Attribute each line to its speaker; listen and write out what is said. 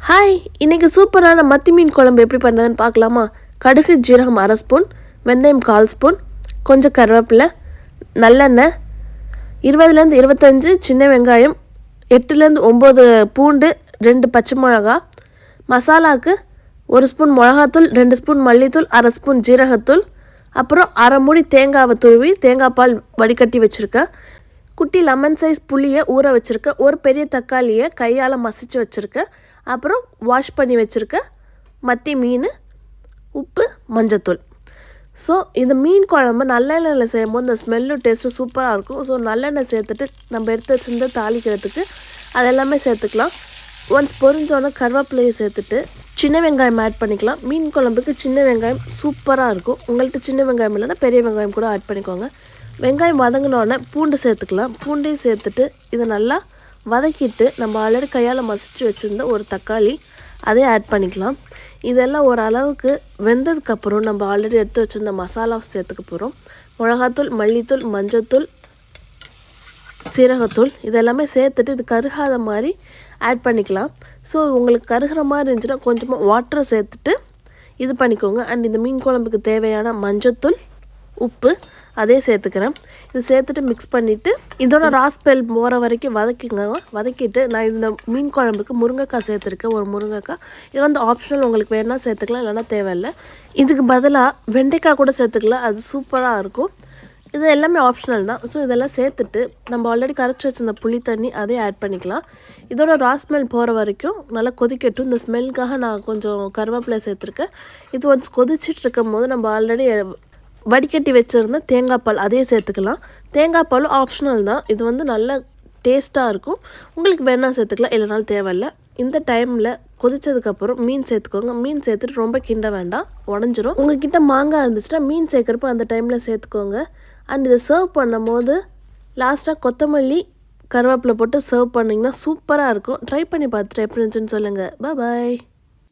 Speaker 1: Hi, இன்றைக்கி சூப்பரான மத்தி மீன் குழம்பு எப்படி பண்ணுறதுன்னு பார்க்கலாமா? கடுகு ஜீரகம் 1/2 ஸ்பூன், வெந்தயம் 1/4 ஸ்பூன், கொஞ்சம் கருவேப்பிலை, நல்லெண்ணெய், 20லேருந்து 25 சின்ன வெங்காயம், 8லேருந்து 9 பூண்டு, 2 பச்சை மிளகா, மசாலாவுக்கு 1 ஸ்பூன் மிளகாத்தூள், 2 ஸ்பூன் மல்லித்தூள், 1/2 ஸ்பூன் ஜீரகத்தூள், அப்புறம் 1/2 மூடி தேங்காவை துருவி தேங்காய் பால் வடிகட்டி வச்சுருக்கேன். குட்டி லெமன் சைஸ் புளியை ஊற வச்சுருக்கேன். ஒரு பெரிய தக்காளியை கையால் மசிச்சு வச்சுருக்கேன். அப்புறம் வாஷ் பண்ணி வச்சுருக்கேன் மத்தி மீன், உப்பு, மஞ்சத்தூள். ஸோ இந்த மீன் குழம்பு நல்லெண்ணெயில் செய்யும்போது இந்த ஸ்மெல்லும் டேஸ்ட்டும் சூப்பராக இருக்கும். ஸோ நல்லெண்ணெய் சேர்த்துட்டு நம்ம எடுத்து வச்சுருந்து தாளிக்கிறதுக்கு அதெல்லாமே சேர்த்துக்கலாம். ஒன்ஸ் பொரிஞ்சோன்னே கருவேப்பிலையை சேர்த்துட்டு சின்ன வெங்காயம் ஆட் பண்ணிக்கலாம். மீன் குழம்புக்கு சின்ன வெங்காயம் சூப்பராக இருக்கும். உங்கள்கிட்ட சின்ன வெங்காயம் இல்லைன்னா பெரிய வெங்காயம் கூட ஆட் பண்ணிக்கோங்க. வெங்காயம் வதங்கினோடனே பூண்டு சேர்த்துக்கலாம். பூண்டையும் சேர்த்துட்டு இதை நல்லா வதக்கிட்டு நம்ம ஆல்ரெடி கையால் மசிச்சு வச்சுருந்த ஒரு தக்காளி அதே ஆட் பண்ணிக்கலாம். இதெல்லாம் ஒரு அளவுக்கு வெந்ததுக்கப்புறம் நம்ம ஆல்ரெடி எடுத்து வச்சுருந்த மசாலா சேர்த்துக்க போகிறோம். மிளகாத்தூள், மல்லித்தூள், மஞ்சத்தூள், சீரகத்தூள் இதெல்லாமே சேர்த்துட்டு இது கருகாத மாதிரி ஆட் பண்ணிக்கலாம். ஸோ உங்களுக்கு கருகிற மாதிரி இருந்துச்சுன்னா கொஞ்சமாக வாட்டரை சேர்த்துட்டு இது பண்ணிக்கோங்க. அண்ட் இந்த மீன் குழம்புக்கு தேவையான மஞ்சத்தூள், உப்பு அதே சேர்த்துக்கிறேன். இது சேர்த்துட்டு மிக்ஸ் பண்ணிவிட்டு இதோட ராஸ்பெல் போகிற வரைக்கும் வதக்கிட்டு நான் இந்த மீன் குழம்புக்கு முருங்கைக்காய் சேர்த்துருக்கேன். ஒரு முருங்கைக்காய் இது வந்து ஆப்ஷனல், உங்களுக்கு வேணா சேர்த்துக்கலாம், இல்லைனா தேவையில்லை. இதுக்கு பதிலாக வெண்டைக்காய் கூட சேர்த்துக்கலாம், அது சூப்பராக இருக்கும். இது எல்லாமே ஆப்ஷனல் தான். ஸோ இதெல்லாம் சேர்த்துட்டு நம்ம ஆல்ரெடி கரைச்சி வச்சிருந்த புளி தண்ணி அதே ஆட் பண்ணிக்கலாம். இதோட ராஸ்மெல் போகிற வரைக்கும் நல்லா கொதிக்கட்டும். இந்த ஸ்மெல்லுக்காக நான் கொஞ்சம் கருவேப்பிலை சேர்த்துருக்கேன். இது ஒன்ஸ் கொதிச்சிட்டு இருக்கும் போது நம்ம ஆல்ரெடி வடிகட்டி வச்சுருந்த தேங்காய் பால் அதே சேர்த்துக்கலாம். தேங்காய் பாலும் ஆப்ஷனல் தான். இது வந்து நல்ல டேஸ்ட்டாக இருக்கும். உங்களுக்கு வேணால் சேர்த்துக்கலாம், இல்லைனாலும் தேவையில்லை. இந்த டைமில் கொதித்ததுக்கப்புறம் மீன் சேர்த்துக்கோங்க. மீன் சேர்த்துட்டு ரொம்ப கிண்ட வேண்டாம், உடஞ்சிரும். உங்கள்கிட்ட மாங்காய் இருந்துச்சுன்னா மீன் சேர்க்குறப்ப அந்த டைமில் சேர்த்துக்கோங்க. அண்ட் இதை சர்வ் பண்ணும் போது லாஸ்ட்டாக கொத்தமல்லி, கருவேப்பிலை போட்டு சர்வ் பண்ணிங்கன்னா சூப்பராக இருக்கும். ட்ரை பண்ணி பார்த்துட்டு எப்படி இருந்துச்சுன்னு சொல்லுங்கள். பாய்.